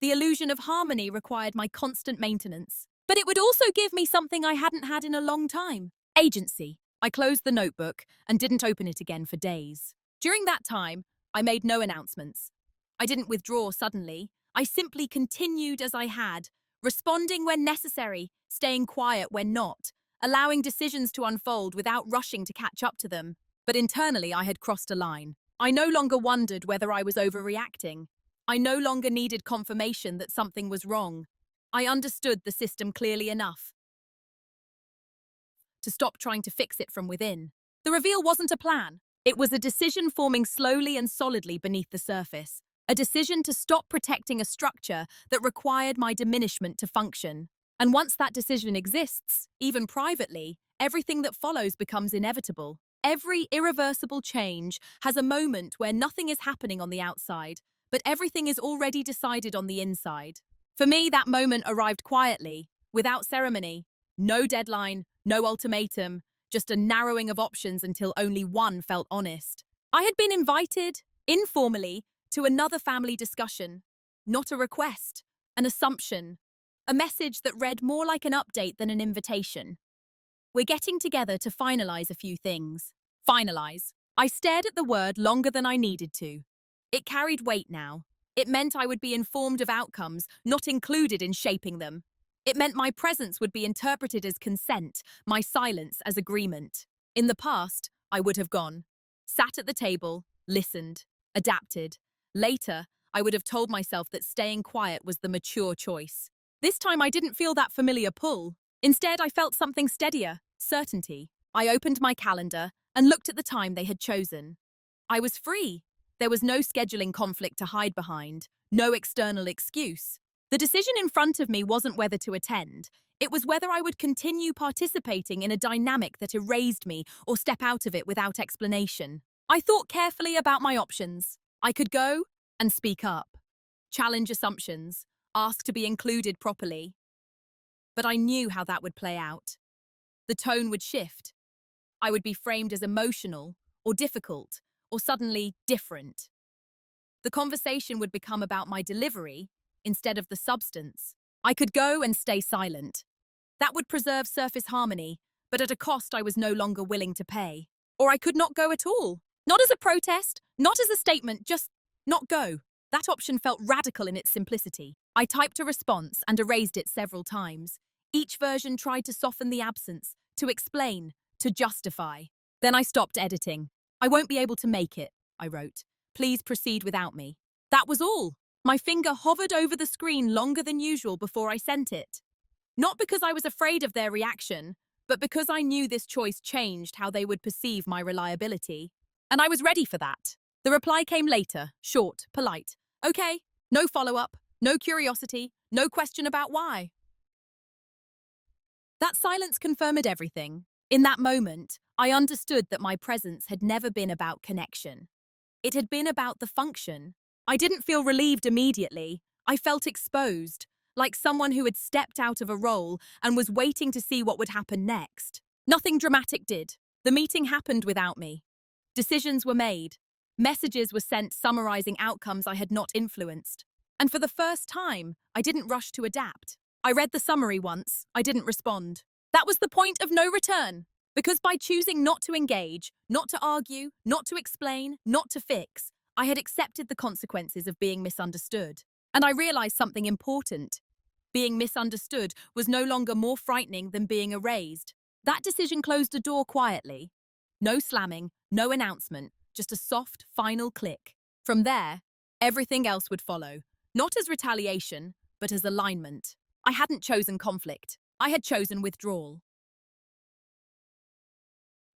The illusion of harmony required my constant maintenance. But it would also give me something I hadn't had in a long time. Agency. I closed the notebook and didn't open it again for days. During that time, I made no announcements. I didn't withdraw suddenly. I simply continued as I had, responding when necessary, staying quiet when not, allowing decisions to unfold without rushing to catch up to them. But internally, I had crossed a line. I no longer wondered whether I was overreacting. I no longer needed confirmation that something was wrong. I understood the system clearly enough. to stop trying to fix it from within. The reveal wasn't a plan. It was a decision forming slowly and solidly beneath the surface. A decision to stop protecting a structure that required my diminishment to function. And once that decision exists, even privately, everything that follows becomes inevitable. Every irreversible change has a moment where nothing is happening on the outside, but everything is already decided on the inside. For me, that moment arrived quietly, without ceremony. No deadline, no ultimatum, just a narrowing of options until only one felt honest. I had been invited, informally, to another family discussion. Not a request, an assumption, a message that read more like an update than an invitation. We're getting together to finalize a few things. Finalize. I stared at the word longer than I needed to. It carried weight now. It meant I would be informed of outcomes, not included in shaping them. It meant my presence would be interpreted as consent, my silence as agreement. In the past, I would have gone, sat at the table, listened, adapted. Later, I would have told myself that staying quiet was the mature choice. This time I didn't feel that familiar pull. Instead, I felt something steadier, certainty. I opened my calendar and looked at the time they had chosen. I was free. There was no scheduling conflict to hide behind, no external excuse. The decision in front of me wasn't whether to attend. It was whether I would continue participating in a dynamic that erased me or step out of it without explanation. I thought carefully about my options. I could go and speak up, challenge assumptions, ask to be included properly. But I knew how that would play out. The tone would shift. I would be framed as emotional or difficult or suddenly different. The conversation would become about my delivery instead of the substance. I could go and stay silent. That would preserve surface harmony, but at a cost I was no longer willing to pay. Or I could not go at all. Not as a protest, not as a statement, just not go. That option felt radical in its simplicity. I typed a response and erased it several times. Each version tried to soften the absence, to explain, to justify. Then I stopped editing. I won't be able to make it, I wrote. Please proceed without me. That was all. My finger hovered over the screen longer than usual before I sent it. Not because I was afraid of their reaction, but because I knew this choice changed how they would perceive my reliability. And I was ready for that. The reply came later, short, polite. Okay, no follow-up, no curiosity, no question about why. That silence confirmed everything. In that moment, I understood that my presence had never been about connection. It had been about the function. I didn't feel relieved immediately. I felt exposed, like someone who had stepped out of a role and was waiting to see what would happen next. Nothing dramatic did. The meeting happened without me. Decisions were made. Messages were sent summarizing outcomes I had not influenced. And for the first time, I didn't rush to adapt. I read the summary once. I didn't respond. That was the point of no return. Because by choosing not to engage, not to argue, not to explain, not to fix, I had accepted the consequences of being misunderstood. And I realized something important. Being misunderstood was no longer more frightening than being erased. That decision closed a door quietly. No slamming, no announcement, just a soft, final click. From there, everything else would follow. Not as retaliation, but as alignment. I hadn't chosen conflict. I had chosen withdrawal.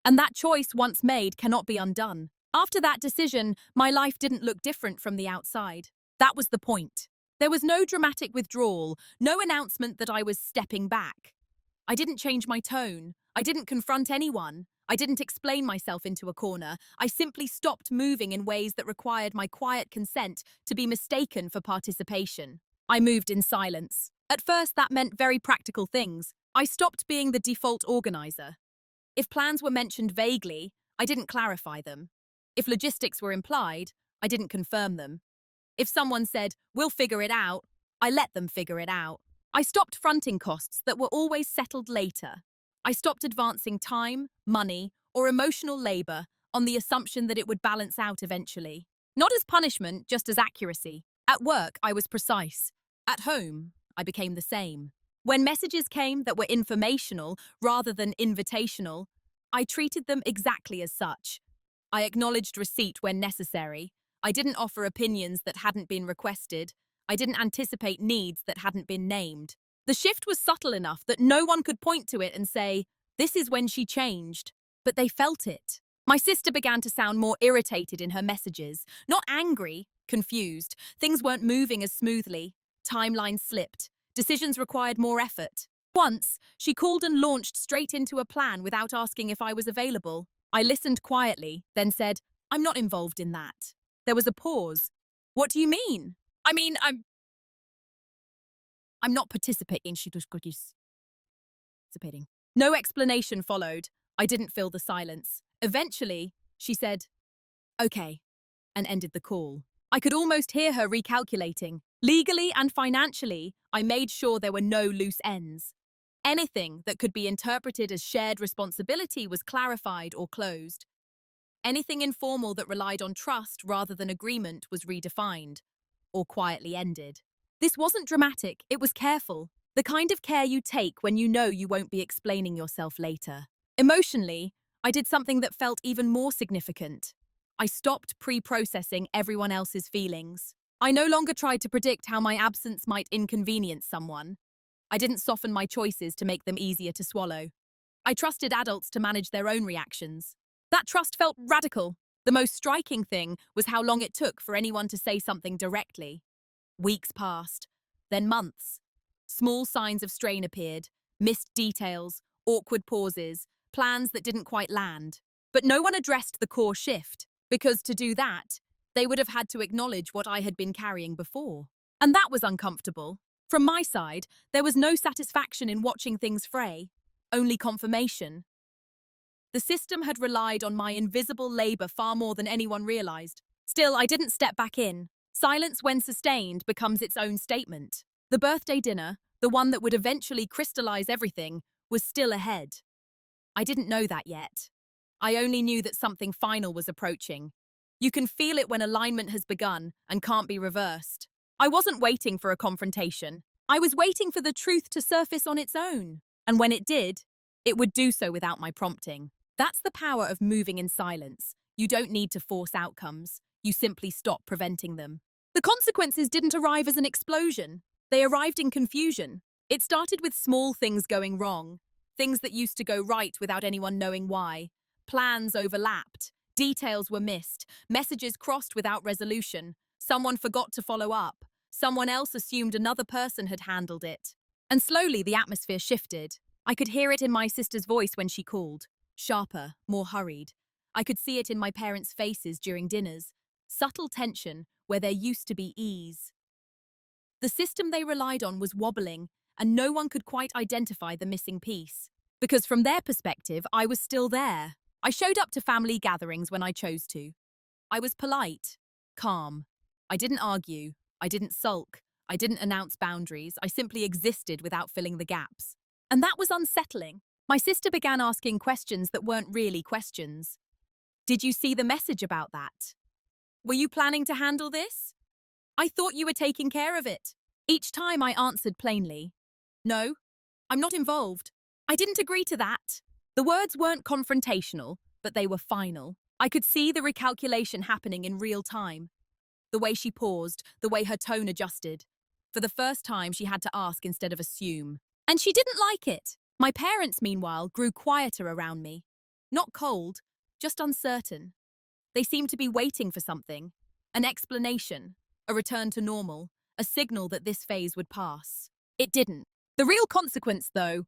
And that choice, once made, cannot be undone. After that decision, my life didn't look different from the outside. That was the point. There was no dramatic withdrawal, no announcement that I was stepping back. I didn't change my tone. I didn't confront anyone. I didn't explain myself into a corner. I simply stopped moving in ways that required my quiet consent to be mistaken for participation. I moved in silence. At first, that meant very practical things. I stopped being the default organizer. If plans were mentioned vaguely, I didn't clarify them. If logistics were implied, I didn't confirm them. If someone said, "We'll figure it out," I let them figure it out. I stopped fronting costs that were always settled later. I stopped advancing time, money, or emotional labor on the assumption that it would balance out eventually. Not as punishment, just as accuracy. At work, I was precise. At home, I became the same. When messages came that were informational rather than invitational, I treated them exactly as such. I acknowledged receipt when necessary. I didn't offer opinions that hadn't been requested. I didn't anticipate needs that hadn't been named. The shift was subtle enough that no one could point to it and say, This is when she changed, but they felt it. My sister began to sound more irritated in her messages, not angry, confused. Things weren't moving as smoothly. Timelines slipped. Decisions required more effort. Once, she called and launched straight into a plan without asking if I was available. I listened quietly, then said, "I'm not involved in that." There was a pause. "What do you mean?" "I mean, I'm not participating." She was participating. No explanation followed. I didn't fill the silence. Eventually, she said, "Okay," and ended the call. I could almost hear her recalculating. Legally and financially, I made sure there were no loose ends. Anything that could be interpreted as shared responsibility was clarified or closed. Anything informal that relied on trust rather than agreement was redefined or quietly ended. This wasn't dramatic, it was careful. The kind of care you take when you know you won't be explaining yourself later. Emotionally, I did something that felt even more significant. I stopped pre-processing everyone else's feelings. I no longer tried to predict how my absence might inconvenience someone. I didn't soften my choices to make them easier to swallow. I trusted adults to manage their own reactions. That trust felt radical. The most striking thing was how long it took for anyone to say something directly. Weeks passed, then months. Small signs of strain appeared, missed details, awkward pauses, plans that didn't quite land. But no one addressed the core shift, because to do that, they would have had to acknowledge what I had been carrying before. And that was uncomfortable. From my side, there was no satisfaction in watching things fray, only confirmation. The system had relied on my invisible labor far more than anyone realized. Still, I didn't step back in. Silence, when sustained, becomes its own statement. The birthday dinner, the one that would eventually crystallize everything, was still ahead. I didn't know that yet. I only knew that something final was approaching. You can feel it when alignment has begun and can't be reversed. I wasn't waiting for a confrontation. I was waiting for the truth to surface on its own. And when it did, it would do so without my prompting. That's the power of moving in silence. You don't need to force outcomes. You simply stop preventing them. The consequences didn't arrive as an explosion. They arrived in confusion. It started with small things going wrong, things that used to go right without anyone knowing why. Plans overlapped, details were missed, messages crossed without resolution. Someone forgot to follow up. Someone else assumed another person had handled it. And slowly the atmosphere shifted. I could hear it in my sister's voice when she called. Sharper, more hurried. I could see it in my parents' faces during dinners. Subtle tension where there used to be ease. The system they relied on was wobbling, and no one could quite identify the missing piece. Because from their perspective, I was still there. I showed up to family gatherings when I chose to. I was polite, calm. I didn't argue. I didn't sulk. I didn't announce boundaries. I simply existed without filling the gaps. And that was unsettling. My sister began asking questions that weren't really questions. Did you see the message about that? Were you planning to handle this? I thought you were taking care of it. Each time I answered plainly, no, I'm not involved. I didn't agree to that. The words weren't confrontational, but they were final. I could see the recalculation happening in real time. The way she paused, the way her tone adjusted. For the first time, she had to ask instead of assume. And she didn't like it. My parents, meanwhile, grew quieter around me. Not cold, just uncertain. They seemed to be waiting for something. An explanation, a return to normal, a signal that this phase would pass. It didn't. The real consequence, though,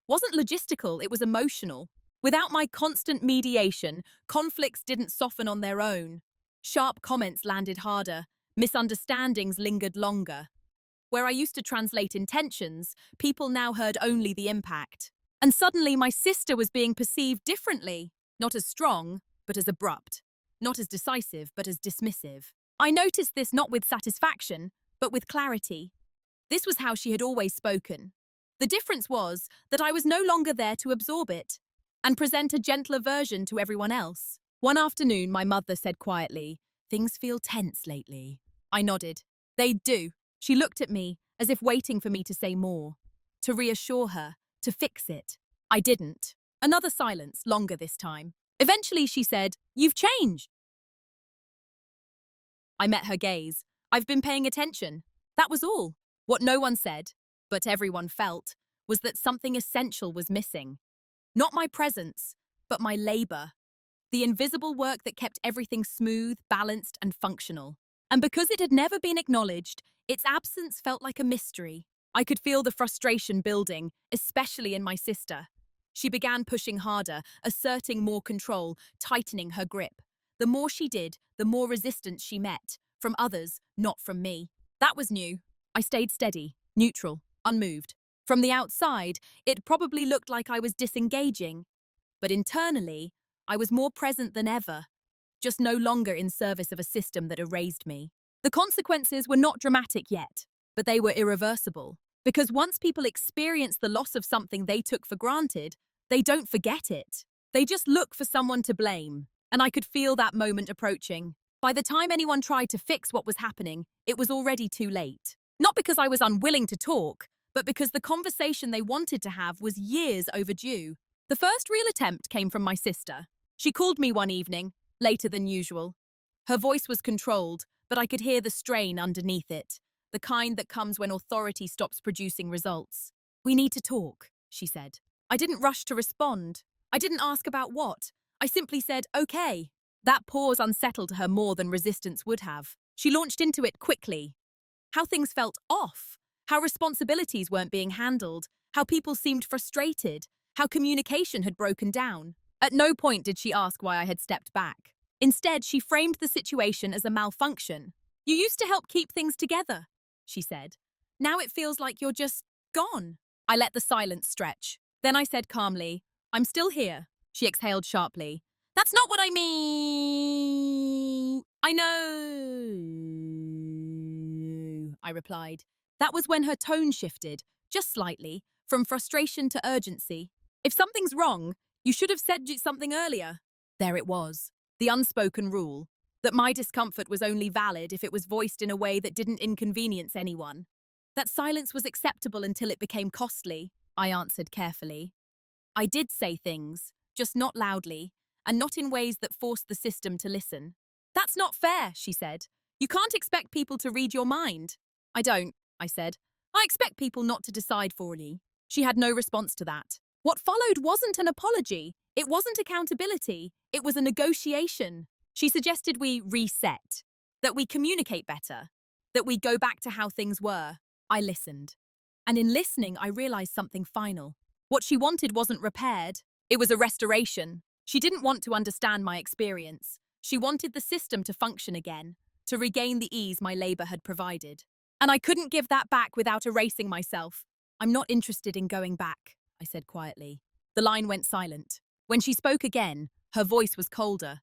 wasn't logistical, it was emotional. Without my constant mediation, conflicts didn't soften on their own. Sharp comments landed harder, misunderstandings lingered longer. Where I used to translate intentions, people now heard only the impact. And suddenly my sister was being perceived differently, not as strong, but as abrupt, not as decisive, but as dismissive. I noticed this not with satisfaction, but with clarity. This was how she had always spoken. The difference was that I was no longer there to absorb it and present a gentler version to everyone else. One afternoon, my mother said quietly, "Things feel tense lately." I nodded. They do. She looked at me, as if waiting for me to say more, to reassure her, to fix it. I didn't. Another silence, longer this time. Eventually she said, "You've changed." I met her gaze. "I've been paying attention." That was all. What no one said, but everyone felt, was that something essential was missing. Not my presence, but my labor. The invisible work that kept everything smooth, balanced, and functional. And because it had never been acknowledged, its absence felt like a mystery. I could feel the frustration building, especially in my sister. She began pushing harder, asserting more control, tightening her grip. The more she did, the more resistance she met, from others, not from me. That was new. I stayed steady, neutral, unmoved. From the outside, it probably looked like I was disengaging, but internally, I was more present than ever, just no longer in service of a system that erased me. The consequences were not dramatic yet, but they were irreversible. Because once people experience the loss of something they took for granted, they don't forget it. They just look for someone to blame. And I could feel that moment approaching. By the time anyone tried to fix what was happening, it was already too late. Not because I was unwilling to talk, but because the conversation they wanted to have was years overdue. The first real attempt came from my sister. She called me one evening, later than usual. Her voice was controlled, but I could hear the strain underneath it, the kind that comes when authority stops producing results. "We need to talk," she said. I didn't rush to respond. I didn't ask about what. I simply said, "Okay." That pause unsettled her more than resistance would have. She launched into it quickly. How things felt off, how responsibilities weren't being handled, how people seemed frustrated, how communication had broken down. At no point did she ask why I had stepped back. Instead, she framed the situation as a malfunction. "You used to help keep things together," she said. "Now it feels like you're just gone." I let the silence stretch. Then I said calmly, "I'm still here." She exhaled sharply. "That's not what I mean." "I know," I replied. That was when her tone shifted, just slightly, from frustration to urgency. "If something's wrong, you should have said something earlier." There it was, the unspoken rule, that my discomfort was only valid if it was voiced in a way that didn't inconvenience anyone. That silence was acceptable until it became costly, I answered carefully. I did say things, just not loudly, and not in ways that forced the system to listen. "That's not fair," she said. "You can't expect people to read your mind." "I don't," I said. "I expect people not to decide for me." She had no response to that. What followed wasn't an apology. It wasn't accountability. It was a negotiation. She suggested we reset, that we communicate better, that we go back to how things were. I listened. And in listening, I realized something final. What she wanted wasn't repaired. It was a restoration. She didn't want to understand my experience. She wanted the system to function again, to regain the ease my labor had provided. And I couldn't give that back without erasing myself. "I'm not interested in going back," I said quietly. The line went silent. When she spoke again, her voice was colder.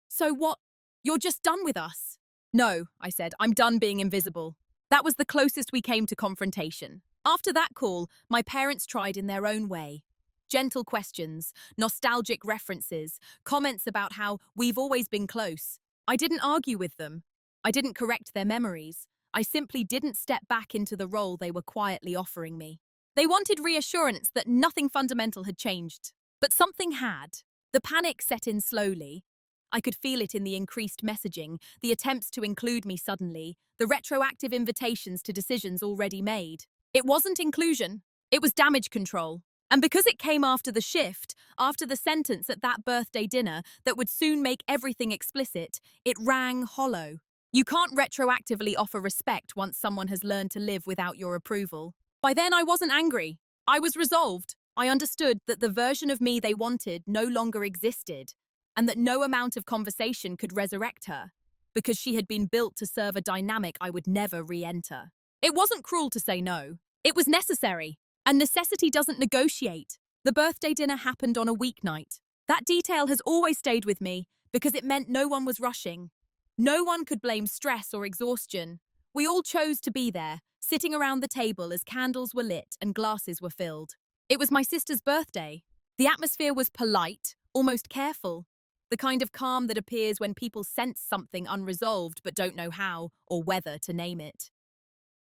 "So what? You're just done with us?" "No," I said. "I'm done being invisible." That was the closest we came to confrontation. After that call, my parents tried in their own way. Gentle questions, nostalgic references, comments about how we've always been close. I didn't argue with them. I didn't correct their memories. I simply didn't step back into the role they were quietly offering me. They wanted reassurance that nothing fundamental had changed. But something had. The panic set in slowly. I could feel it in the increased messaging, the attempts to include me suddenly, the retroactive invitations to decisions already made. It wasn't inclusion. It was damage control. And because it came after the shift, after the sentence at that birthday dinner that would soon make everything explicit, it rang hollow. You can't retroactively offer respect once someone has learned to live without your approval. By then, I wasn't angry. I was resolved. I understood that the version of me they wanted no longer existed, and that no amount of conversation could resurrect her, because she had been built to serve a dynamic I would never re-enter. It wasn't cruel to say no. It was necessary. And necessity doesn't negotiate. The birthday dinner happened on a weeknight. That detail has always stayed with me because it meant no one was rushing. No one could blame stress or exhaustion. We all chose to be there, sitting around the table as candles were lit and glasses were filled. It was my sister's birthday. The atmosphere was polite, almost careful. The kind of calm that appears when people sense something unresolved but don't know how or whether to name it.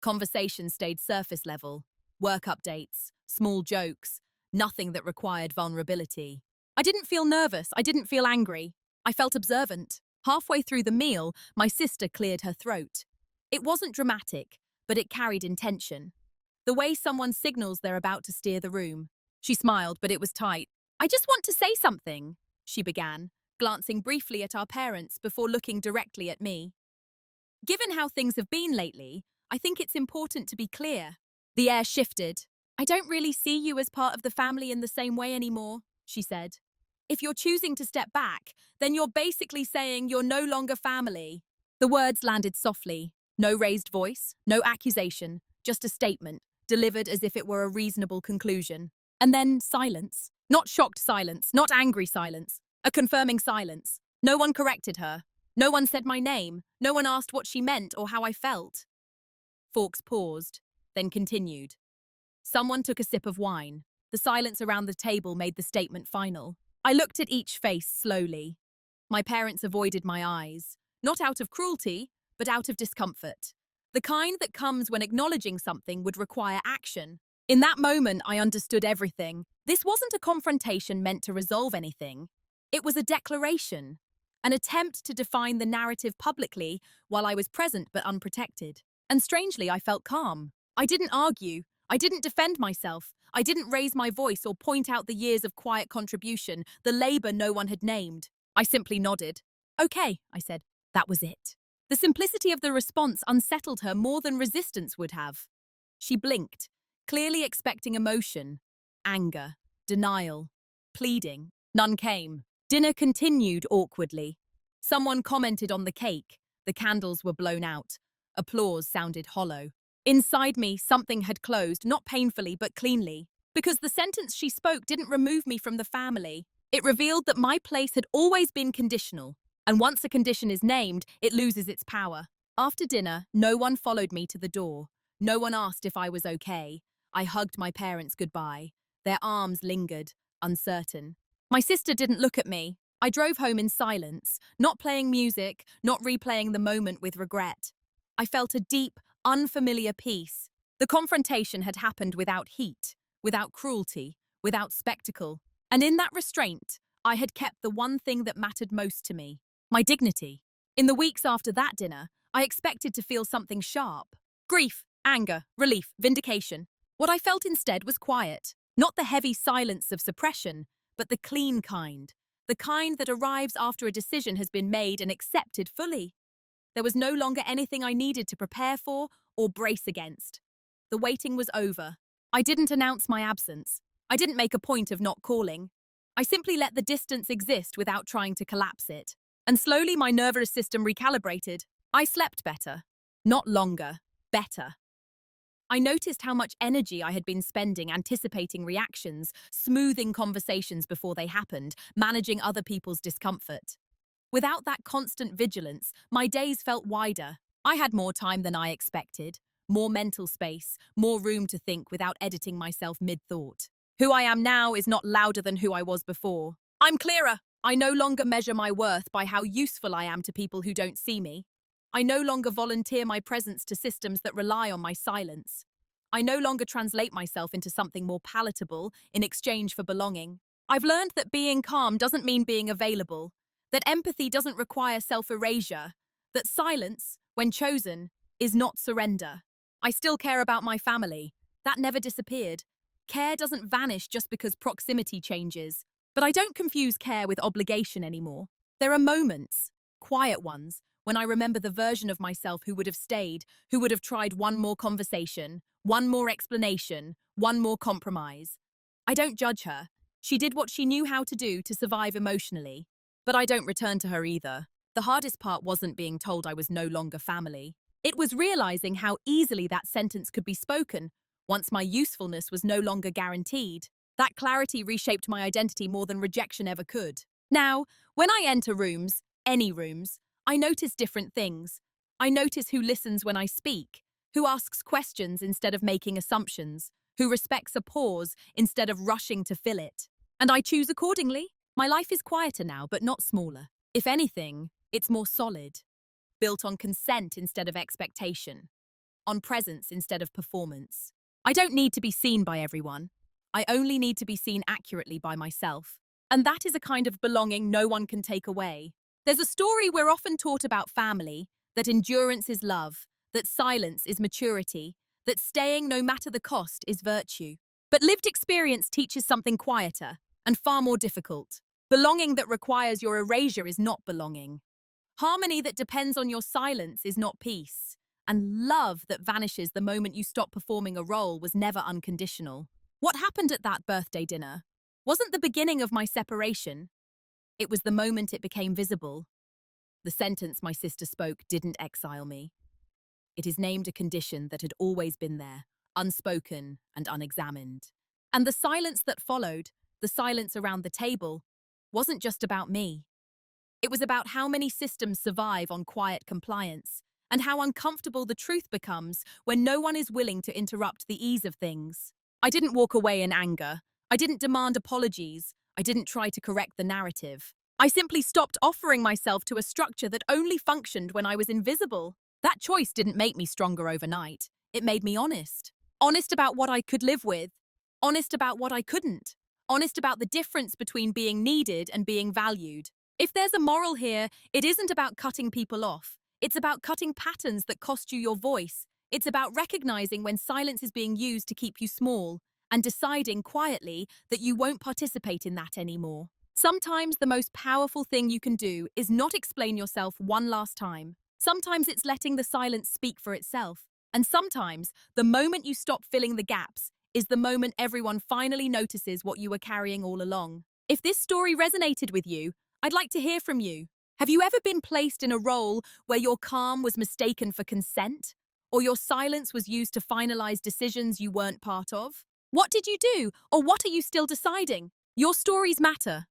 Conversation stayed surface level. Work updates, small jokes, nothing that required vulnerability. I didn't feel nervous, I didn't feel angry. I felt observant. Halfway through the meal, my sister cleared her throat. It wasn't dramatic, but it carried intention. the way someone signals they're about to steer the room. She smiled, but it was tight. "I just want to say something," she began, glancing briefly at our parents before looking directly at me. "Given how things have been lately, I think it's important to be clear." The air shifted. "I don't really see you as part of the family in the same way anymore," she said. "If you're choosing to step back, then you're basically saying you're no longer family." The words landed softly. No raised voice, no accusation, just a statement, delivered as if it were a reasonable conclusion. And then silence. Not shocked silence, not angry silence. A confirming silence. No one corrected her. No one said my name. No one asked what she meant or how I felt. Fawkes paused, then continued. Someone took a sip of wine. The silence around the table made the statement final. I looked at each face slowly. My parents avoided my eyes, not out of cruelty, but out of discomfort. The kind that comes when acknowledging something would require action. In that moment, I understood everything. This wasn't a confrontation meant to resolve anything. It was a declaration, an attempt to define the narrative publicly while I was present but unprotected. And strangely, I felt calm. I didn't argue. I didn't defend myself. I didn't raise my voice or point out the years of quiet contribution, the labor no one had named. I simply nodded. "Okay," I said. That was it. The simplicity of the response unsettled her more than resistance would have. She blinked, clearly expecting emotion, anger, denial, pleading. None came. Dinner continued awkwardly. Someone commented on the cake. The candles were blown out. Applause sounded hollow. Inside me, something had closed, not painfully but cleanly. Because the sentence she spoke didn't remove me from the family. It revealed that my place had always been conditional. And once a condition is named, it loses its power. After dinner, no one followed me to the door. No one asked if I was okay. I hugged my parents goodbye. Their arms lingered, uncertain. My sister didn't look at me. I drove home in silence, not playing music, not replaying the moment with regret. I felt a deep, unfamiliar peace. The confrontation had happened without heat, without cruelty, without spectacle. And in that restraint, I had kept the one thing that mattered most to me. My dignity. In the weeks after that dinner, I expected to feel something sharp. Grief, anger, relief, vindication. What I felt instead was quiet. Not the heavy silence of suppression, but the clean kind. The kind that arrives after a decision has been made and accepted fully. There was no longer anything I needed to prepare for or brace against. The waiting was over. I didn't announce my absence. I didn't make a point of not calling. I simply let the distance exist without trying to collapse it. And slowly my nervous system recalibrated. I slept better. Not longer. Better. I noticed how much energy I had been spending anticipating reactions, smoothing conversations before they happened, managing other people's discomfort. Without that constant vigilance, my days felt wider. I had more time than I expected, more mental space, more room to think without editing myself mid-thought. Who I am now is not louder than who I was before. I'm clearer. I no longer measure my worth by how useful I am to people who don't see me. I no longer volunteer my presence to systems that rely on my silence. I no longer translate myself into something more palatable in exchange for belonging. I've learned that being calm doesn't mean being available, that empathy doesn't require self-erasure, that silence, when chosen, is not surrender. I still care about my family. That never disappeared. Care doesn't vanish just because proximity changes. But I don't confuse care with obligation anymore. There are moments, quiet ones, when I remember the version of myself who would have stayed, who would have tried one more conversation, one more explanation, one more compromise. I don't judge her. She did what she knew how to do to survive emotionally. But I don't return to her either. The hardest part wasn't being told I was no longer family. It was realizing how easily that sentence could be spoken once my usefulness was no longer guaranteed. That clarity reshaped my identity more than rejection ever could. Now, when I enter rooms, any rooms, I notice different things. I notice who listens when I speak, who asks questions instead of making assumptions, who respects a pause instead of rushing to fill it. And I choose accordingly. My life is quieter now, but not smaller. If anything, it's more solid, built on consent instead of expectation, on presence instead of performance. I don't need to be seen by everyone. I only need to be seen accurately by myself. And that is a kind of belonging no one can take away. There's a story we're often taught about family, that endurance is love, that silence is maturity, that staying no matter the cost is virtue. But lived experience teaches something quieter and far more difficult. Belonging that requires your erasure is not belonging. Harmony that depends on your silence is not peace. And love that vanishes the moment you stop performing a role was never unconditional. What happened at that birthday dinner wasn't the beginning of my separation. It was the moment it became visible. The sentence my sister spoke didn't exile me. It is named a condition that had always been there, unspoken and unexamined. And the silence that followed, the silence around the table, wasn't just about me. It was about how many systems survive on quiet compliance, and how uncomfortable the truth becomes when no one is willing to interrupt the ease of things. I didn't walk away in anger. I didn't demand apologies. I didn't try to correct the narrative. I simply stopped offering myself to a structure that only functioned when I was invisible. That choice didn't make me stronger overnight. It made me honest. Honest about what I could live with. Honest about what I couldn't. Honest about the difference between being needed and being valued. If there's a moral here, it isn't about cutting people off. It's about cutting patterns that cost you your voice. It's about recognizing when silence is being used to keep you small and deciding quietly that you won't participate in that anymore. Sometimes the most powerful thing you can do is not explain yourself one last time. Sometimes it's letting the silence speak for itself. And sometimes the moment you stop filling the gaps is the moment everyone finally notices what you were carrying all along. If this story resonated with you, I'd like to hear from you. Have you ever been placed in a role where your calm was mistaken for consent? Or your silence was used to finalize decisions you weren't part of? What did you do? Or what are you still deciding? Your stories matter.